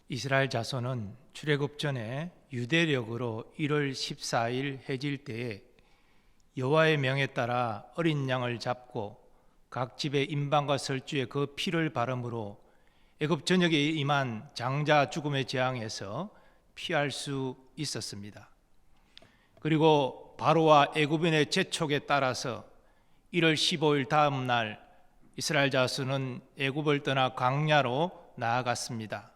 이스라엘 자손은 출애굽 전에 유대력으로 1월 14일 해질 때에 여호와의 명에 따라 어린 양을 잡고 각 집의 인방과 설주에 그 피를 바름으로 애굽 전역에 임한 장자 죽음의 재앙에서 피할 수 있었습니다. 그리고 바로와 애굽인의 재촉에 따라서 1월 15일 다음 날 이스라엘 자손은 애굽을 떠나 광야로 나아갔습니다.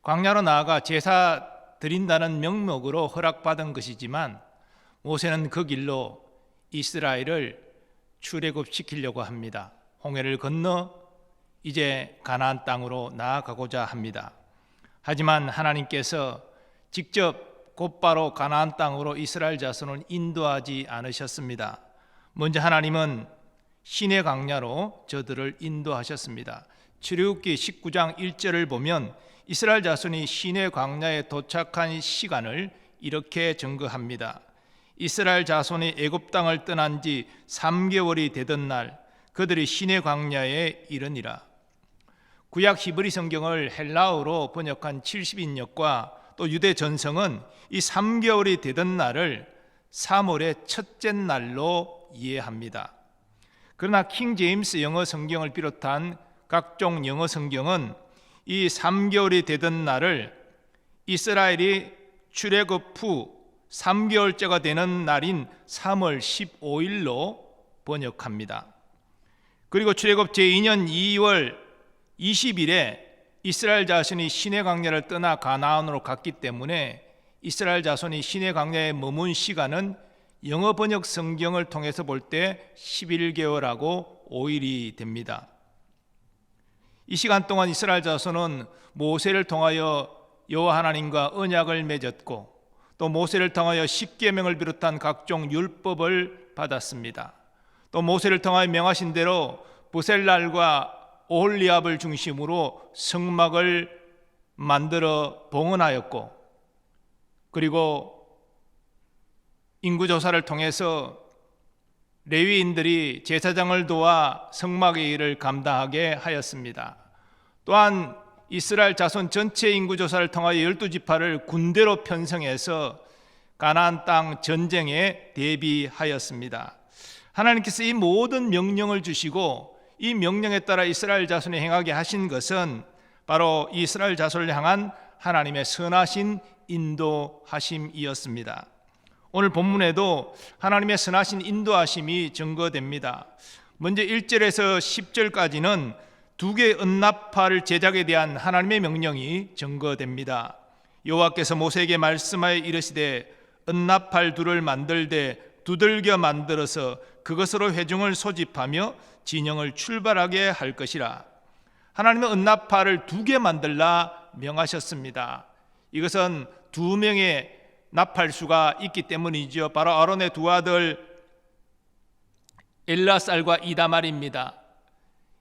광야로 나아가 제사 드린다는 명목으로 허락받은 것이지만 모세는 그 길로 이스라엘을 출애굽시키려고 합니다. 홍해를 건너 이제 가나안 땅으로 나아가고자 합니다. 하지만 하나님께서 직접 곧바로 가나안 땅으로 이스라엘 자손을 인도하지 않으셨습니다. 먼저 하나님은 시내 광야로 저들을 인도하셨습니다. 출애굽기 19장 1절을 보면 이스라엘 자손이 시내 광야에 도착한 시간을 이렇게 증거합니다. 이스라엘 자손이 애굽 땅을 떠난 지 3개월이 되던 날 그들이 시내 광야에 이르니라. 구약 히브리 성경을 헬라어로 번역한 70인역과 또 유대 전성은 이 3개월이 되던 날을 3월의 첫째 날로 이해합니다. 그러나 킹 제임스 영어 성경을 비롯한 각종 영어 성경은 이 3개월이 되던 날을 이스라엘이 출애굽 후 3개월째가 되는 날인 3월 15일로 번역합니다. 그리고 출애굽 제2년 2월 20일에 이스라엘 자손이 시내 광야를 떠나 가나안으로 갔기 때문에 이스라엘 자손이 시내 광야에 머문 시간은 영어 번역 성경을 통해서 볼 때 11개월하고 5일이 됩니다. 이 시간 동안 이스라엘 자손은 모세를 통하여 여호와 하나님과 언약을 맺었고 또 모세를 통하여 십계명을 비롯한 각종 율법을 받았습니다. 또 모세를 통하여 명하신 대로 부셀랄과 오홀리압을 중심으로 성막을 만들어 봉헌하였고 그리고 인구조사를 통해서 레위인들이 제사장을 도와 성막의 일을 감당하게 하였습니다. 또한 이스라엘 자손 전체 인구조사를 통하여 12지파를 군대로 편성해서 가나안 땅 전쟁에 대비하였습니다. 하나님께서 이 모든 명령을 주시고 이 명령에 따라 이스라엘 자손이 행하게 하신 것은 바로 이스라엘 자손을 향한 하나님의 선하신 인도하심이었습니다. 오늘 본문에도 하나님의 선하신 인도하심이 증거됩니다. 먼저 1절에서 10절까지는 두 개의 은나팔 제작에 대한 하나님의 명령이 증거됩니다. 여호와께서 모세에게 말씀하여 이르시되 은나팔 둘을 만들되 두들겨 만들어서 그것으로 회중을 소집하며 진영을 출발하게 할 것이라. 하나님은 은나팔을 2개 만들라 명하셨습니다. 이것은 2명의 나팔수가 있기 때문이죠. 바로 아론의 두 아들 엘라살과 이다말입니다.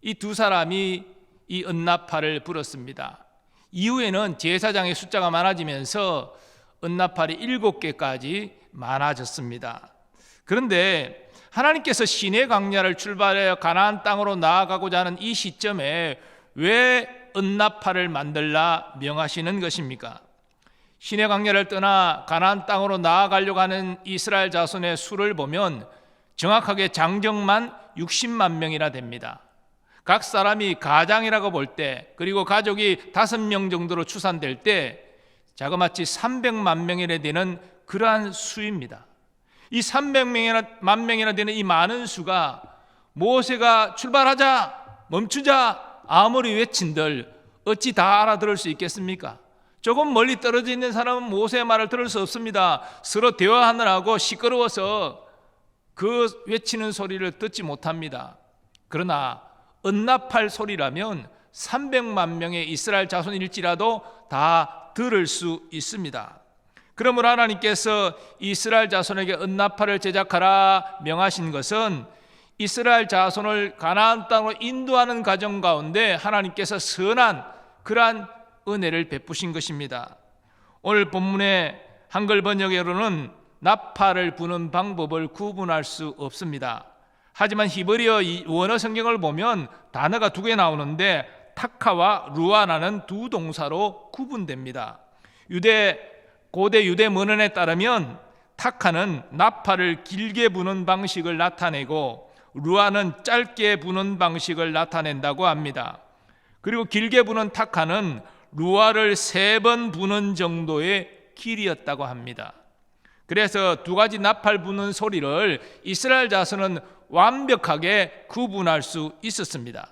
이 두 사람이 이 은나팔을 불었습니다. 이후에는 제사장의 숫자가 많아지면서 은나팔이 7개까지 많아졌습니다. 그런데 하나님께서 시내 광야를 출발하여 가나안 땅으로 나아가고자 하는 이 시점에 왜 은나팔을 만들라 명하시는 것입니까? 시내 광야를 떠나 가나안 땅으로 나아가려고 하는 이스라엘 자손의 수를 보면 정확하게 장정만 60만 명이나 됩니다. 각 사람이 가장이라고 볼 때 그리고 가족이 5명 정도로 추산될 때 자그마치 300만 명이나 되는 그러한 수입니다. 이 300만 명이나 되는 이 많은 수가 모세가 출발하자 멈추자 아무리 외친들 어찌 다 알아들을 수 있겠습니까? 조금 멀리 떨어져 있는 사람은 모세의 말을 들을 수 없습니다. 서로 대화하느라고 시끄러워서 그 외치는 소리를 듣지 못합니다. 그러나 은나팔 소리라면 300만 명의 이스라엘 자손일지라도 다 들을 수 있습니다. 그러므로 하나님께서 이스라엘 자손에게 은나팔을 제작하라 명하신 것은 이스라엘 자손을 가나안 땅으로 인도하는 과정 가운데 하나님께서 선한 그러한 은혜를 베푸신 것입니다. 오늘 본문의 한글 번역으로는 나팔을 부는 방법을 구분할 수 없습니다. 하지만 히브리어 원어 성경을 보면 단어가 2개 나오는데 타카와 루아나는 두 동사로 구분됩니다. 고대 유대 문헌에 따르면 타카는 나팔을 길게 부는 방식을 나타내고 루아는 짧게 부는 방식을 나타낸다고 합니다. 그리고 길게 부는 타카는 루아를 3번 부는 정도의 길이었다고 합니다. 그래서 두 가지 나팔 부는 소리를 이스라엘 자손은 완벽하게 구분할 수 있었습니다.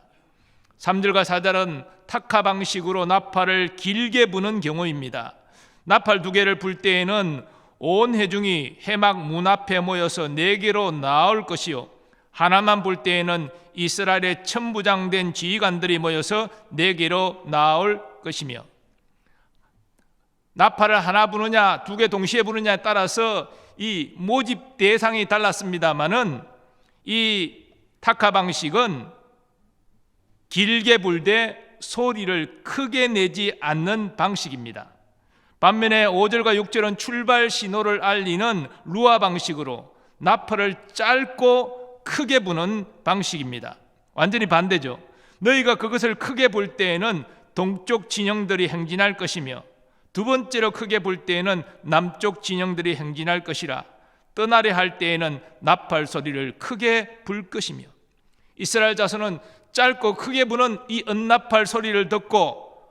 3절과 4절은 타카 방식으로 나팔을 길게 부는 경우입니다. 나팔 2개를 불 때에는 온 회중이 회막 문 앞에 모여서 4개로 나올 것이요, 하나만 불 때에는 이스라엘의 천부장된 지휘관들이 모여서 4개로 나올 것이며, 나팔을 하나 부느냐 2개 동시에 부느냐에 따라서 이 모집 대상이 달랐습니다마는 이 타카 방식은 길게 불되 소리를 크게 내지 않는 방식입니다. 반면에 5절과 6절은 출발 신호를 알리는 루아 방식으로 나팔을 짧고 크게 부는 방식입니다. 완전히 반대죠. 너희가 그것을 크게 불 때에는 동쪽 진영들이 행진할 것이며, 두 번째로 크게 불 때에는 남쪽 진영들이 행진할 것이라. 떠나려 할 때에는 나팔 소리를 크게 불 것이며. 이스라엘 자손은 짧고 크게 부는 이 은나팔 소리를 듣고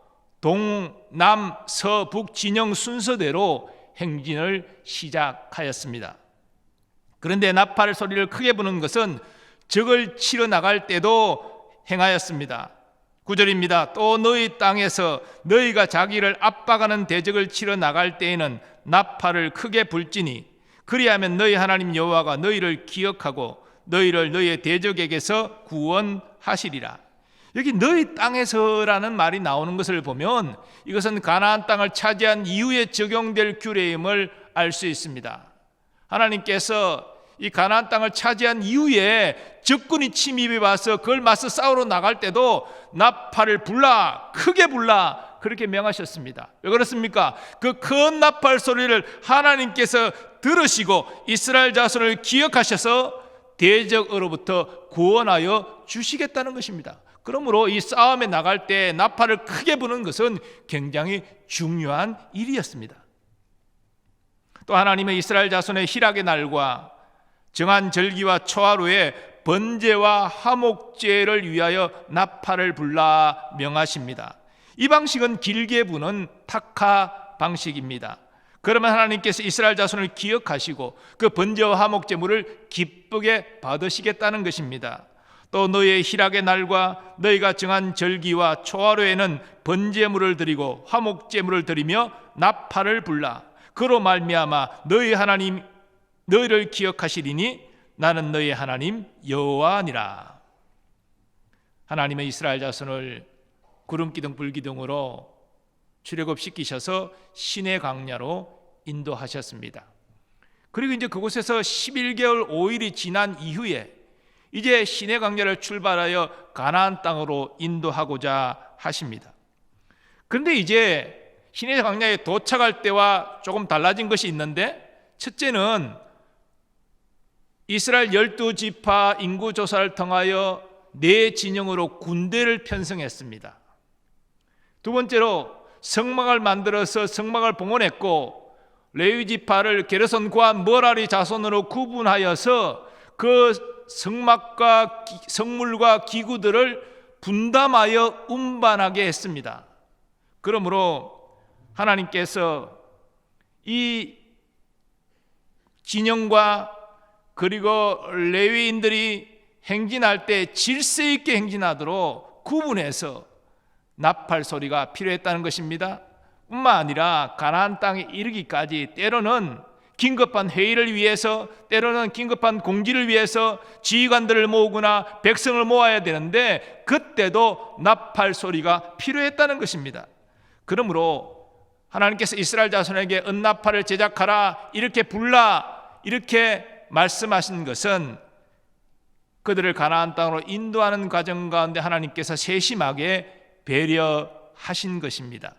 동, 남, 서, 북 진영 순서대로 행진을 시작하였습니다. 그런데 나팔 소리를 크게 부는 것은 적을 치러 나갈 때도 행하였습니다. 9절입니다. 또 너희 땅에서 너희가 자기를 압박하는 대적을 치러 나갈 때에는 나팔을 크게 불지니 그리하면 너희 하나님 여호와가 너희를 기억하고 너희를 너희의 대적에게서 구원하시리라. 여기 너희 땅에서라는 말이 나오는 것을 보면 이것은 가나안 땅을 차지한 이후에 적용될 규례임을 알 수 있습니다. 하나님께서 이 가나안 땅을 차지한 이후에 적군이 침입해 와서 그걸 맞서 싸우러 나갈 때도 나팔을 불라, 크게 불라, 그렇게 명하셨습니다. 왜 그렇습니까? 그 큰 나팔 소리를 하나님께서 들으시고 이스라엘 자손을 기억하셔서 대적으로부터 구원하여 주시겠다는 것입니다. 그러므로 이 싸움에 나갈 때 나팔을 크게 부는 것은 굉장히 중요한 일이었습니다. 또 하나님의 이스라엘 자손의 희락의 날과 정한 절기와 초하루에 번제와 화목제를 위하여 나팔을 불라 명하십니다. 이 방식은 길게 부는 타카 방식입니다. 그러면 하나님께서 이스라엘 자손을 기억하시고 그 번제와 화목제물을 기쁘게 받으시겠다는 것입니다. 또 너희의 희락의 날과 너희가 정한 절기와 초하루에는 번제물을 드리고 화목제물을 드리며 나팔을 불라. 그로 말미암아 너희 하나님 너희를 기억하시리니 나는 너희 하나님 여호와니라. 하나님의 이스라엘 자손을 구름기둥 불기둥으로 출애굽시키셔서 시내 광야로 인도하셨습니다. 그리고 이제 그곳에서 11개월 5일이 지난 이후에 이제 시내 광야를 출발하여 가나안 땅으로 인도하고자 하십니다. 그런데 이제 시내 광야에 도착할 때와 조금 달라진 것이 있는데, 첫째는 이스라엘 12지파 인구조사를 통하여 4진영으로 군대를 편성했습니다. 두 번째로 성막을 만들어서 성막을 봉헌했고 레위지파를 게르손과 머라리 자손으로 구분하여서 그 성막과 성물과 기구들을 분담하여 운반하게 했습니다. 그러므로 하나님께서 이 진영과 그리고 레위인들이 행진할 때 질서 있게 행진하도록 구분해서 나팔 소리가 필요했다는 것입니다. 뿐만 아니라 가나안 땅에 이르기까지 때로는 긴급한 회의를 위해서, 때로는 긴급한 공지를 위해서 지휘관들을 모으거나 백성을 모아야 되는데 그때도 나팔 소리가 필요했다는 것입니다. 그러므로 하나님께서 이스라엘 자손에게 은나팔을 제작하라, 이렇게 불라, 이렇게 말씀하신 것은 그들을 가나안 땅으로 인도하는 과정 가운데 하나님께서 세심하게 배려하신 것입니다.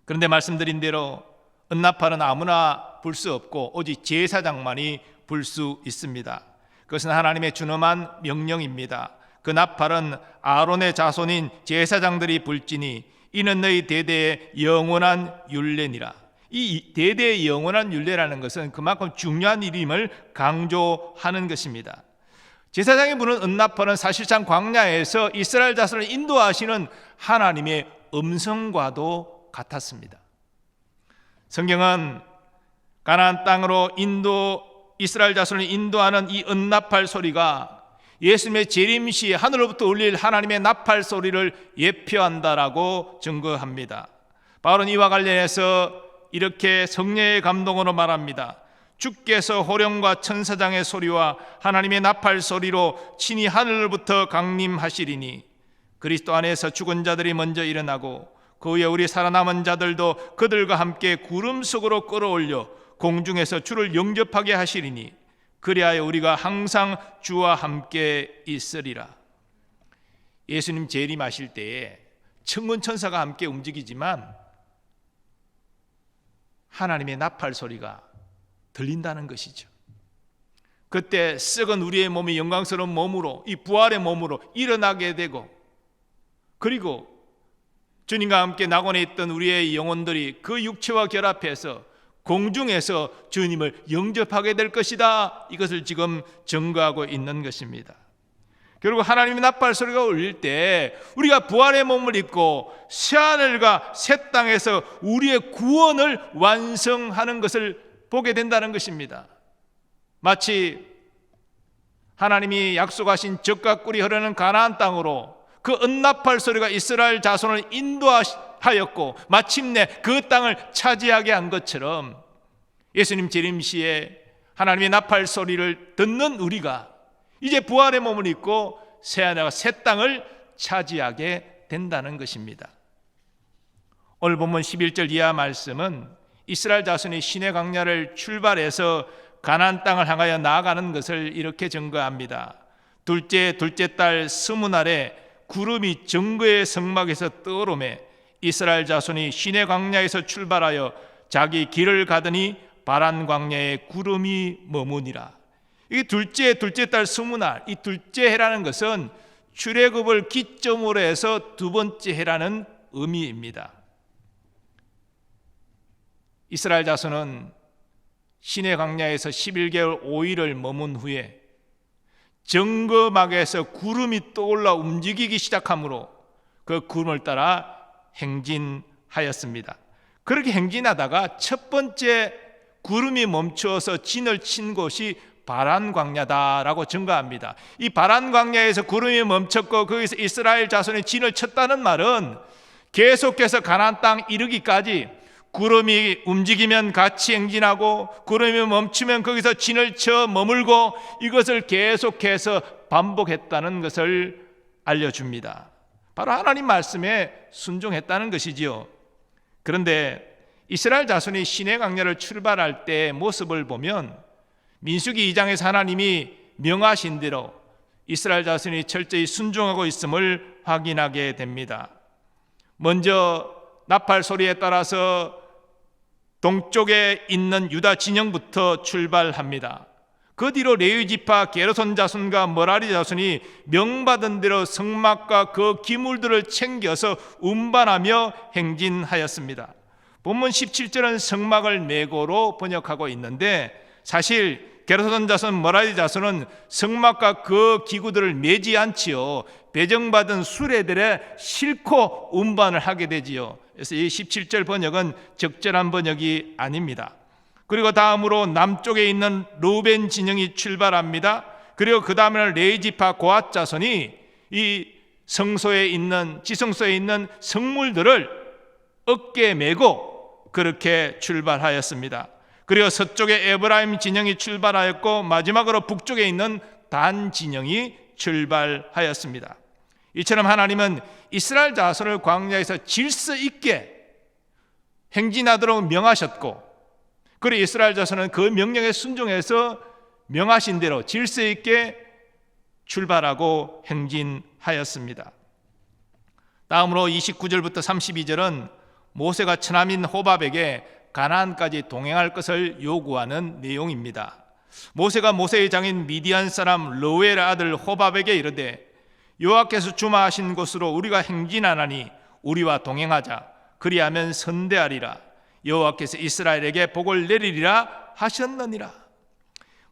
그런데 말씀드린 대로 은나팔은 아무나 불 수 없고 오직 제사장만이 불 수 있습니다. 그것은 하나님의 준엄한 명령입니다. 그 나팔은 아론의 자손인 제사장들이 불지니 이는 너희 대대의 영원한 율례니라. 이 대대의 영원한 율례라는 것은 그만큼 중요한 일임을 강조하는 것입니다. 제사장이 부는 은나팔은 사실상 광야에서 이스라엘 자손을 인도하시는 하나님의 음성과도 같았습니다. 성경은 가나안 땅으로 이스라엘 자손을 인도하는 이 은나팔 소리가 예수님의 재림 시 하늘로부터 울릴 하나님의 나팔 소리를 예표한다라고 증거합니다. 바울은 이와 관련해서 이렇게 성령의 감동으로 말합니다. 주께서 호령과 천사장의 소리와 하나님의 나팔 소리로 친히 하늘로부터 강림하시리니 그리스도 안에서 죽은 자들이 먼저 일어나고 그 후에 우리 살아남은 자들도 그들과 함께 구름 속으로 끌어올려 공중에서 주를 영접하게 하시리니 그리하여 우리가 항상 주와 함께 있으리라. 예수님 재림하실 때에 천군 천사가 함께 움직이지만 하나님의 나팔 소리가 들린다는 것이죠. 그때 썩은 우리의 몸이 영광스러운 몸으로, 이 부활의 몸으로 일어나게 되고, 그리고 주님과 함께 낙원에 있던 우리의 영혼들이 그 육체와 결합해서 공중에서 주님을 영접하게 될 것이다. 이것을 지금 증거하고 있는 것입니다. 결국 하나님의 나팔 소리가 울릴 때 우리가 부활의 몸을 입고 새하늘과 새 땅에서 우리의 구원을 완성하는 것을 보게 된다는 것입니다. 마치 하나님이 약속하신 젖과 꿀이 흐르는 가나안 땅으로 그 은나팔 소리가 이스라엘 자손을 인도하였고 마침내 그 땅을 차지하게 한 것처럼 예수님 재림 시에 하나님의 나팔 소리를 듣는 우리가 이제 부활의 몸을 입고 새하늘과 새 땅을 차지하게 된다는 것입니다. 오늘 본문 11절 이하 말씀은 이스라엘 자손이 시내 광야를 출발해서 가나안 땅을 향하여 나아가는 것을 이렇게 증거합니다. 둘째 달 스무날에 구름이 정거의 성막에서 떠오르매 이스라엘 자손이 시내 광야에서 출발하여 자기 길을 가더니 바란 광야에 구름이 머무니라. 이 둘째 달 스무날, 이 둘째 해라는 것은 출애굽을 기점으로 해서 두 번째 해라는 의미입니다. 이스라엘 자손은 시내 광야에서 11개월 5일을 머문 후에 정거막에서 구름이 떠올라 움직이기 시작하므로 그 구름을 따라 행진하였습니다. 그렇게 행진하다가 첫 번째 구름이 멈추어서 진을 친 곳이 바란 광야다라고 증거합니다. 이 바란 광야에서 구름이 멈췄고 거기서 이스라엘 자손이 진을 쳤다는 말은 계속해서 가나안 땅 이르기까지 구름이 움직이면 같이 행진하고 구름이 멈추면 거기서 진을 쳐 머물고 이것을 계속해서 반복했다는 것을 알려줍니다. 바로 하나님 말씀에 순종했다는 것이지요. 그런데 이스라엘 자손이 시내 광야를 출발할 때 모습을 보면 민수기 2장에서 하나님이 명하신 대로 이스라엘 자손이 철저히 순종하고 있음을 확인하게 됩니다. 먼저 나팔 소리에 따라서 동쪽에 있는 유다 진영부터 출발합니다. 그 뒤로 레위 지파 게르손 자손과 머라리 자손이 명받은 대로 성막과 그 기물들을 챙겨서 운반하며 행진하였습니다. 본문 17절은 성막을 메고로 번역하고 있는데 사실 게르손 자손, 머라리 자손은 성막과 그 기구들을 메지 않지요. 배정받은 수레들에 싣고 운반을 하게 되지요. 그래서 이 17절 번역은 적절한 번역이 아닙니다. 그리고 다음으로 남쪽에 있는 르우벤 진영이 출발합니다. 그리고 그 다음에는 레위 지파 고앗 자손이 이 성소에 있는 지성소에 있는 성물들을 어깨에 메고 그렇게 출발하였습니다. 그리고 서쪽에 에브라임 진영이 출발하였고 마지막으로 북쪽에 있는 단 진영이 출발하였습니다. 이처럼 하나님은 이스라엘 자손을 광야에서 질서 있게 행진하도록 명하셨고 그리고 이스라엘 자손은 그 명령에 순종해서 명하신 대로 질서 있게 출발하고 행진하였습니다. 다음으로 29절부터 32절은 모세가 처남인 호밥에게 가나안까지 동행할 것을 요구하는 내용입니다. 모세가 모세의 장인 미디안 사람 르우엘의 아들 호밥에게 이르되 여호와께서 주마하신 곳으로 우리가 행진하나니 우리와 동행하자. 그리하면 선대하리라. 여호와께서 이스라엘에게 복을 내리리라 하셨느니라.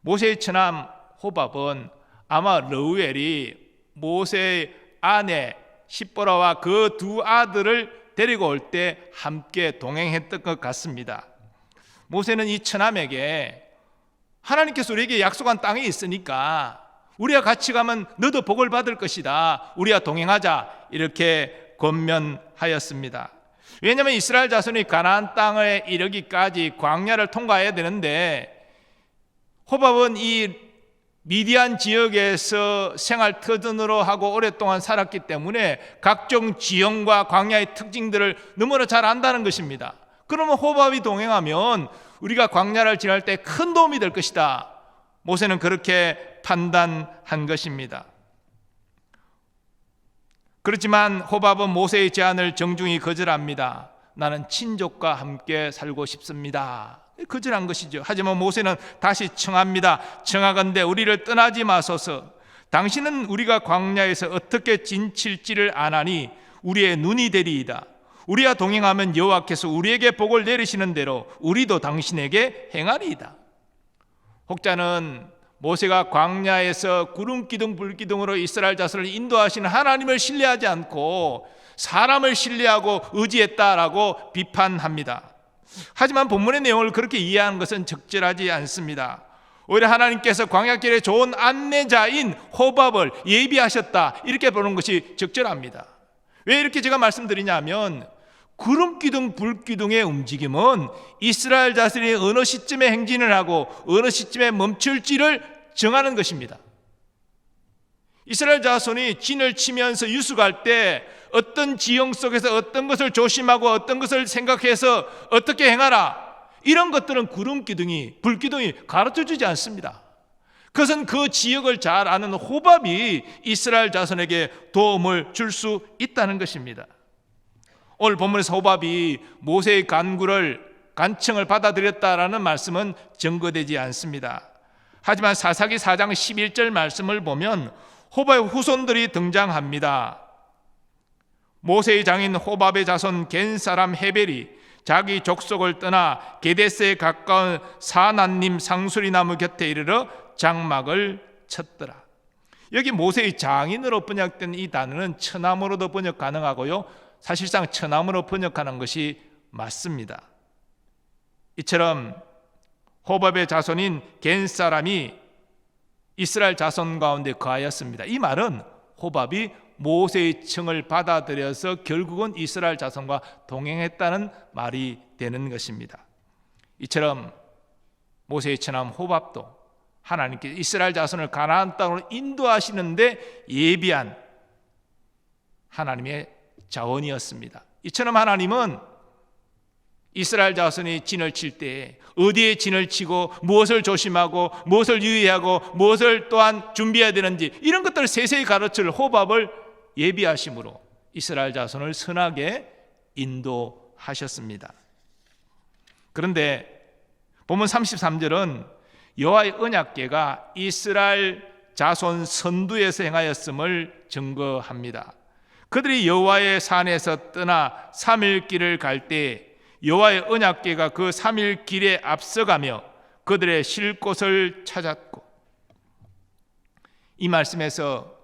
모세의 처남 호밥은 아마 러우엘이 모세의 아내 십보라와 그 두 아들을 데리고 올 때 함께 동행했던 것 같습니다. 모세는 이 처남에게 하나님께서 우리에게 약속한 땅에 있으니까 우리가 같이 가면 너도 복을 받을 것이다. 우리가 동행하자. 이렇게 권면하였습니다. 왜냐하면 이스라엘 자손이 가나안 땅에 이르기까지 광야를 통과해야 되는데 호밥은 이 미디안 지역에서 생활 터전으로 하고 오랫동안 살았기 때문에 각종 지형과 광야의 특징들을 너무나 잘 안다는 것입니다. 그러면 호밥이 동행하면 우리가 광야를 지날 때 큰 도움이 될 것이다. 모세는 그렇게 판단한 것입니다. 그렇지만 호밥은 모세의 제안을 정중히 거절합니다. 나는 친족과 함께 살고 싶습니다. 거절한 것이죠. 하지만 모세는 다시 청합니다. 청하건대 우리를 떠나지 마소서. 당신은 우리가 광야에서 어떻게 진칠지를 아나니 우리의 눈이 되리이다. 우리와 동행하면 여호와께서 우리에게 복을 내리시는 대로 우리도 당신에게 행하리이다. 혹자는 모세가 광야에서 구름 기둥 불 기둥으로 이스라엘 자손을 인도하시는 하나님을 신뢰하지 않고 사람을 신뢰하고 의지했다라고 비판합니다. 하지만 본문의 내용을 그렇게 이해하는 것은 적절하지 않습니다. 오히려 하나님께서 광야길에 좋은 안내자인 호밥을 예비하셨다, 이렇게 보는 것이 적절합니다. 왜 이렇게 제가 말씀드리냐면 구름기둥 불기둥의 움직임은 이스라엘 자손이 어느 시점에 행진을 하고 어느 시점에 멈출지를 정하는 것입니다. 이스라엘 자손이 진을 치면서 유숙할 때 어떤 지형 속에서 어떤 것을 조심하고 어떤 것을 생각해서 어떻게 행하라, 이런 것들은 구름기둥이 불기둥이 가르쳐주지 않습니다. 그것은 그 지역을 잘 아는 호밥이 이스라엘 자손에게 도움을 줄 수 있다는 것입니다. 오늘 본문에서 호밥이 모세의 간청을 받아들였다라는 말씀은 증거되지 않습니다. 하지만 사사기 4장 11절 말씀을 보면 호밥의 후손들이 등장합니다. 모세의 장인 호밥의 자손 겐 사람 헤벨이 자기 족속을 떠나 게데스에 가까운 사난님 상수리나무 곁에 이르러 장막을 쳤더라. 여기 모세의 장인으로 번역된 이 단어는 처남으로도 번역 가능하고요, 사실상 처남으로 번역하는 것이 맞습니다. 이처럼 호밥의 자손인 겐 사람이 이스라엘 자손 가운데 거하였습니다. 이 말은 호밥이 모세의 청을 받아들여서 결국은 이스라엘 자손과 동행했다는 말이 되는 것입니다. 이처럼 모세의 처남 호밥도 하나님께서 이스라엘 자손을 가나안 땅으로 인도하시는데 예비한 하나님의 자원이었습니다. 이처럼 하나님은 이스라엘 자손이 진을 칠 때 어디에 진을 치고 무엇을 조심하고 무엇을 유의하고 무엇을 또한 준비해야 되는지 이런 것들을 세세히 가르칠 호밥을 예비하심으로 이스라엘 자손을 선하게 인도하셨습니다. 그런데 본문 33절은 여호와의 언약궤가 이스라엘 자손 선두에서 행하였음을 증거합니다. 그들이 여호와의 산에서 떠나 3일 길을 갈 때 여호와의 언약궤가 그 3일 길에 앞서가며 그들의 쉴 곳을 찾았고, 이 말씀에서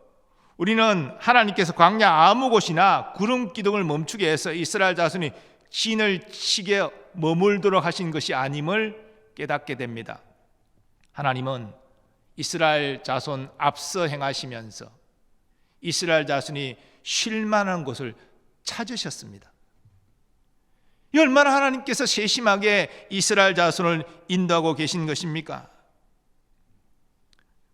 우리는 하나님께서 광야 아무 곳이나 구름 기둥을 멈추게 해서 이스라엘 자손이 진을 치게 머물도록 하신 것이 아님을 깨닫게 됩니다. 하나님은 이스라엘 자손 앞서 행하시면서 이스라엘 자손이 쉴 만한 곳을 찾으셨습니다. 이 얼마나 하나님께서 세심하게 이스라엘 자손을 인도하고 계신 것입니까?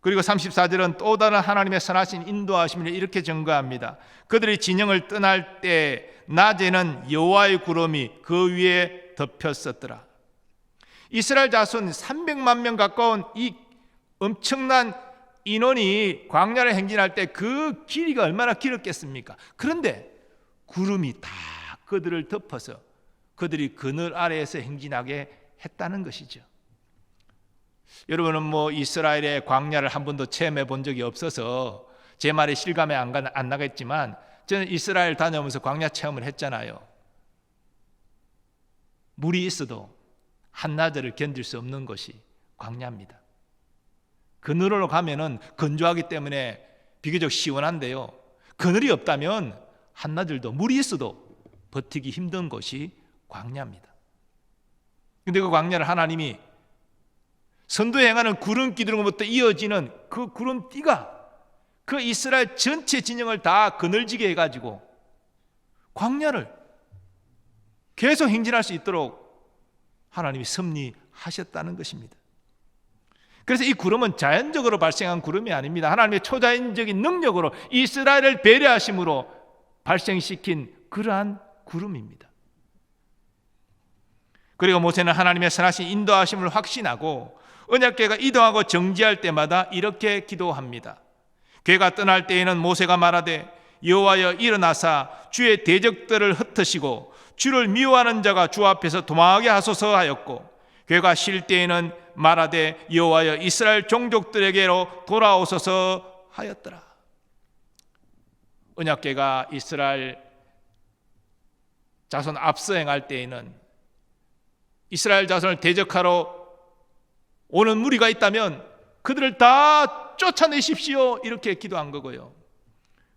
그리고 34절은 또 다른 하나님의 선하신 인도하심을 이렇게 증거합니다. 그들이 진영을 떠날 때 낮에는 여호와의 구름이 그 위에 덮였었더라. 이스라엘 자손 300만 명 가까운 이 엄청난 인원이 광야를 행진할 때 그 길이가 얼마나 길었겠습니까? 그런데 구름이 다 그들을 덮어서 그들이 그늘 아래에서 행진하게 했다는 것이죠. 여러분은 이스라엘의 광야를 한 번도 체험해 본 적이 없어서 제 말에 실감이 안 나겠지만 저는 이스라엘 다녀오면서 광야 체험을 했잖아요. 물이 있어도 한나절을 견딜 수 없는 것이 광야입니다. 그늘으로 가면은 건조하기 때문에 비교적 시원한데요, 그늘이 없다면 한나절도 물이 있어도 버티기 힘든 것이 광야입니다. 근데 그 광야를 하나님이 선도에 행하는 구름 기둥으로부터 이어지는 그 구름띠가 그 이스라엘 전체 진영을 다 그늘지게 해가지고 광야를 계속 행진할 수 있도록 하나님이 섭리하셨다는 것입니다. 그래서 이 구름은 자연적으로 발생한 구름이 아닙니다. 하나님의 초자연적인 능력으로 이스라엘을 배려하심으로 발생시킨 그러한 구름입니다. 그리고 모세는 하나님의 선하신 인도하심을 확신하고 언약궤가 이동하고 정지할 때마다 이렇게 기도합니다. 궤가 떠날 때에는 모세가 말하되 여호와여 일어나사 주의 대적들을 흩으시고 주를 미워하는 자가 주 앞에서 도망하게 하소서 하였고, 궤가 쉴 때에는 말하되 여호와여 이스라엘 종족들에게로 돌아오소서 하였더라. 언약궤가 이스라엘 자손 앞서 행할 때에는 이스라엘 자손을 대적하러 오는 무리가 있다면 그들을 다 쫓아내십시오, 이렇게 기도한 거고요.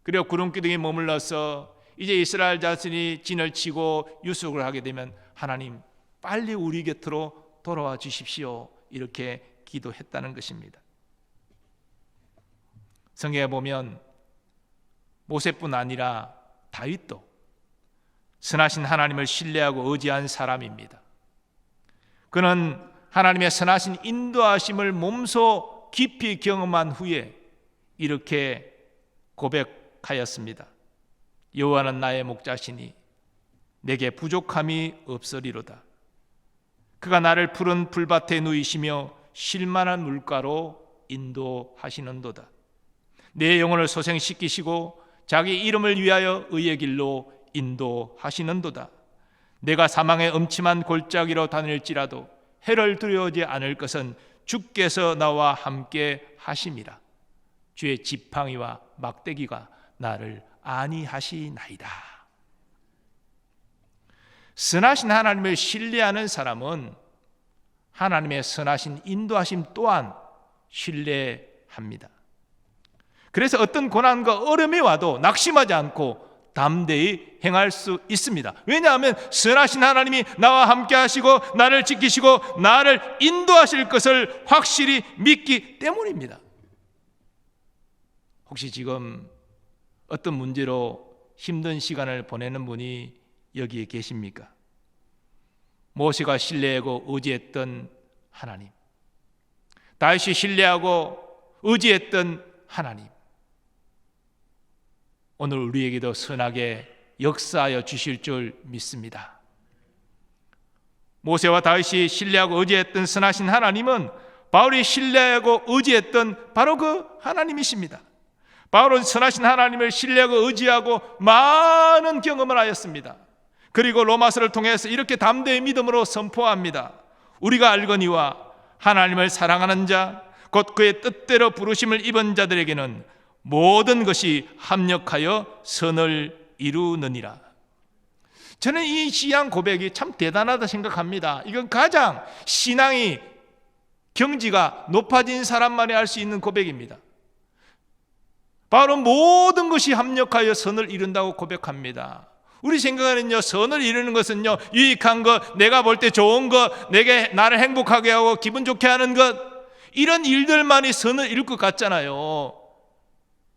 그리고 구름기둥에 머물러서 이제 이스라엘 자손이 진을 치고 유숙을 하게 되면 하나님 빨리 우리 곁으로 돌아와 주십시오, 이렇게 기도했다는 것입니다. 성경에 보면 모세뿐 아니라 다윗도 선하신 하나님을 신뢰하고 의지한 사람입니다. 그는 하나님의 선하신 인도하심을 몸소 깊이 경험한 후에 이렇게 고백하였습니다. 여호와는 나의 목자시니 내게 부족함이 없으리로다. 그가 나를 푸른 풀밭에 누이시며 쉴만한 물가로 인도하시는도다. 내 영혼을 소생시키시고 자기 이름을 위하여 의의 길로 인도하시는도다. 내가 사망의 음침한 골짜기로 다닐지라도 해를 두려워하지 않을 것은 주께서 나와 함께 하심이라. 주의 지팡이와 막대기가 나를 안위하시나이다. 선하신 하나님을 신뢰하는 사람은 하나님의 선하신 인도하심 또한 신뢰합니다. 그래서 어떤 고난과 어려움이 와도 낙심하지 않고 담대히 행할 수 있습니다. 왜냐하면 선하신 하나님이 나와 함께 하시고 나를 지키시고 나를 인도하실 것을 확실히 믿기 때문입니다. 혹시 지금 어떤 문제로 힘든 시간을 보내는 분이 여기에 계십니까? 모세가 신뢰하고 의지했던 하나님, 다윗이 신뢰하고 의지했던 하나님, 오늘 우리에게도 선하게 역사하여 주실 줄 믿습니다. 모세와 다윗이 신뢰하고 의지했던 선하신 하나님은 바울이 신뢰하고 의지했던 바로 그 하나님이십니다. 바울은 선하신 하나님을 신뢰하고 의지하고 많은 경험을 하였습니다. 그리고 로마서를 통해서 이렇게 담대히 믿음으로 선포합니다. 우리가 알거니와 하나님을 사랑하는 자, 곧 그의 뜻대로 부르심을 입은 자들에게는 모든 것이 합력하여 선을 이루느니라. 저는 이 신앙 고백이 참 대단하다 생각합니다. 이건 가장 신앙이 경지가 높아진 사람만이 할 수 있는 고백입니다. 바울은 모든 것이 합력하여 선을 이룬다고 고백합니다. 우리 생각에는요, 선을 이루는 것은요, 유익한 것, 내가 볼 때 좋은 것, 내게 나를 행복하게 하고 기분 좋게 하는 것, 이런 일들만이 선을 이룰 것 같잖아요.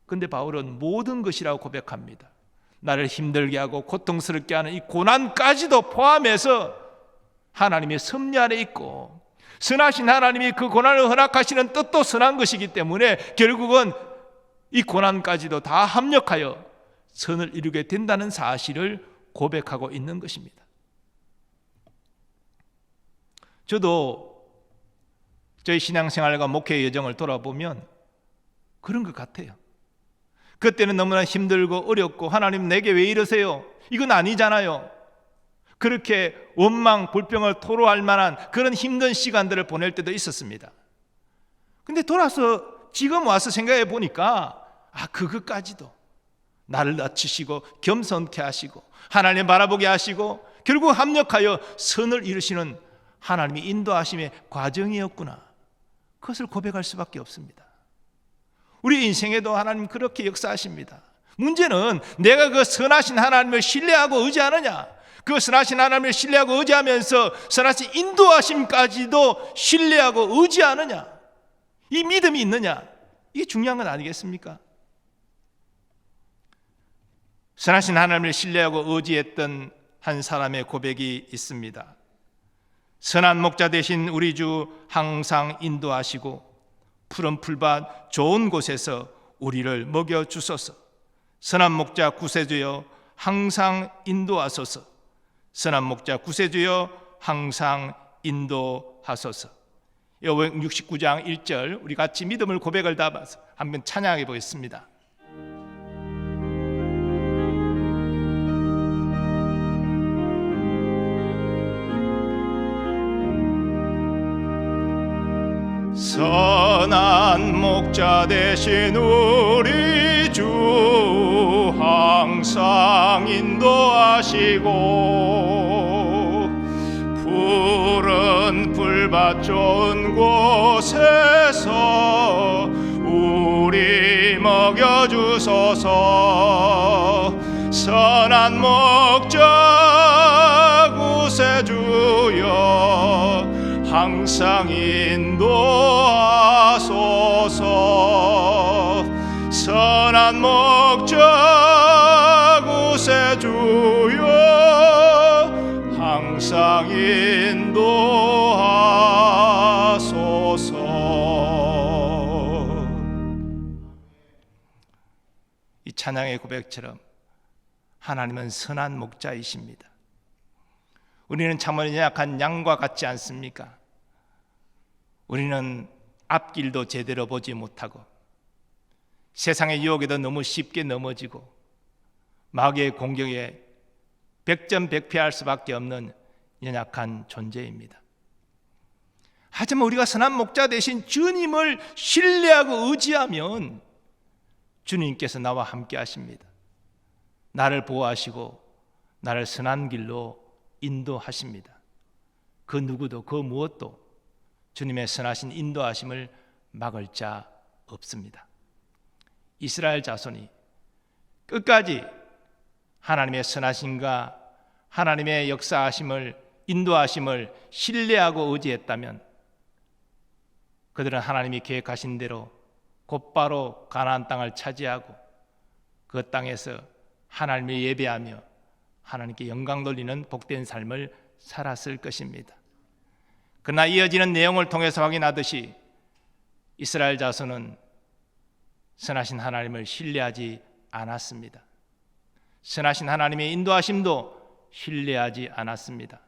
근데 바울은 모든 것이라고 고백합니다. 나를 힘들게 하고 고통스럽게 하는 이 고난까지도 포함해서 하나님의 섭리 아래 있고, 선하신 하나님이 그 고난을 허락하시는 뜻도 선한 것이기 때문에 결국은 이 고난까지도 다 합력하여 선을 이루게 된다는 사실을 고백하고 있는 것입니다. 저도 저희 신앙생활과 목회 여정을 돌아보면 그런 것 같아요. 그때는 너무나 힘들고 어렵고 하나님 내게 왜 이러세요? 이건 아니잖아요. 그렇게 원망, 불평을 토로할 만한 그런 힘든 시간들을 보낼 때도 있었습니다. 근데 돌아서 지금 와서 생각해 보니까 그것까지도 나를 낮추시고 겸손케 하시고 하나님 바라보게 하시고 결국 합력하여 선을 이루시는 하나님의 인도하심의 과정이었구나. 그것을 고백할 수밖에 없습니다. 우리 인생에도 하나님 그렇게 역사하십니다. 문제는 내가 그 선하신 하나님을 신뢰하고 의지하느냐, 그 선하신 하나님을 신뢰하고 의지하면서 선하신 인도하심까지도 신뢰하고 의지하느냐, 이 믿음이 있느냐, 이게 중요한 건 아니겠습니까? 선하신 하나님을 신뢰하고 의지했던 한 사람의 고백이 있습니다. 선한 목자 되신 우리 주 항상 인도하시고 푸른 풀밭 좋은 곳에서 우리를 먹여주소서. 선한 목자 구세주여 항상 인도하소서. 선한 목자 구세주여 항상 인도하소서. 여호와 69장 1절 우리 같이 믿음을 고백을 담아서 한번 찬양해 보겠습니다. 선한 목자 되신 우리 주 항상 인도하시고 푸른 풀밭 좋은 곳에서 우리 먹여주소서. 선한 목자 구세주여 항상 인도하소서. 선한 목자 구세주여 항상 인도하소서. 이 찬양의 고백처럼 하나님은 선한 목자이십니다. 우리는 참으로 연약한 양과 같지 않습니까? 우리는 앞길도 제대로 보지 못하고 세상의 유혹에도 너무 쉽게 넘어지고 마귀의 공격에 백전백패할 수밖에 없는 연약한 존재입니다. 하지만 우리가 선한 목자 되신 주님을 신뢰하고 의지하면 주님께서 나와 함께 하십니다. 나를 보호하시고 나를 선한 길로 인도하십니다. 그 누구도 그 무엇도 주님의 선하신 인도하심을 막을 자 없습니다. 이스라엘 자손이 끝까지 하나님의 선하심과 하나님의 역사하심을 인도하심을 신뢰하고 의지했다면 그들은 하나님이 계획하신 대로 곧바로 가나안 땅을 차지하고 그 땅에서 하나님을 예배하며 하나님께 영광 돌리는 복된 삶을 살았을 것입니다. 그러나 이어지는 내용을 통해서 확인하듯이 이스라엘 자손은 선하신 하나님을 신뢰하지 않았습니다. 선하신 하나님의 인도하심도 신뢰하지 않았습니다.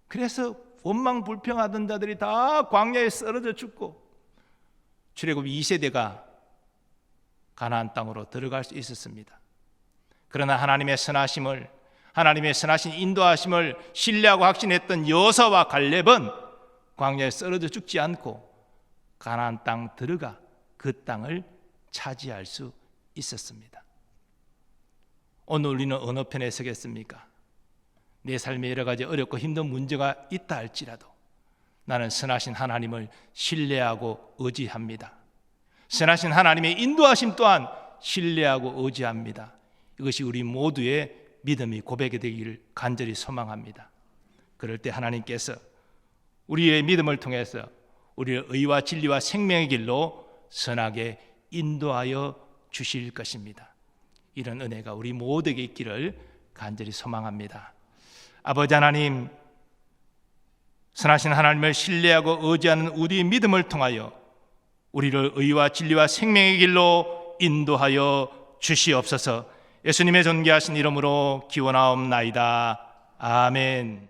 그래서 원망불평하던 자들이 다 광야에 쓰러져 죽고 출애굽 2세대가 가나안 땅으로 들어갈 수 있었습니다. 그러나 하나님의 선하심을, 하나님의 선하신 인도하심을 신뢰하고 확신했던 여호수아와 갈렙은 광야에 쓰러져 죽지 않고 가나안 땅 들어가 그 땅을 차지할 수 있었습니다. 오늘 우리는 어느 편에 서겠습니까? 내 삶에 여러 가지 어렵고 힘든 문제가 있다 할지라도 나는 선하신 하나님을 신뢰하고 의지합니다. 선하신 하나님의 인도하심 또한 신뢰하고 의지합니다. 이것이 우리 모두의 믿음이 고백이 되기를 간절히 소망합니다. 그럴 때 하나님께서 우리의 믿음을 통해서 우리의 의와 진리와 생명의 길로 선하게 인도하여 주실 것입니다. 이런 은혜가 우리 모두에게 있기를 간절히 소망합니다. 아버지 하나님, 선하신 하나님을 신뢰하고 의지하는 우리의 믿음을 통하여 우리를 의와 진리와 생명의 길로 인도하여 주시옵소서. 예수님의 존귀하신 이름으로 기원하옵나이다. 아멘.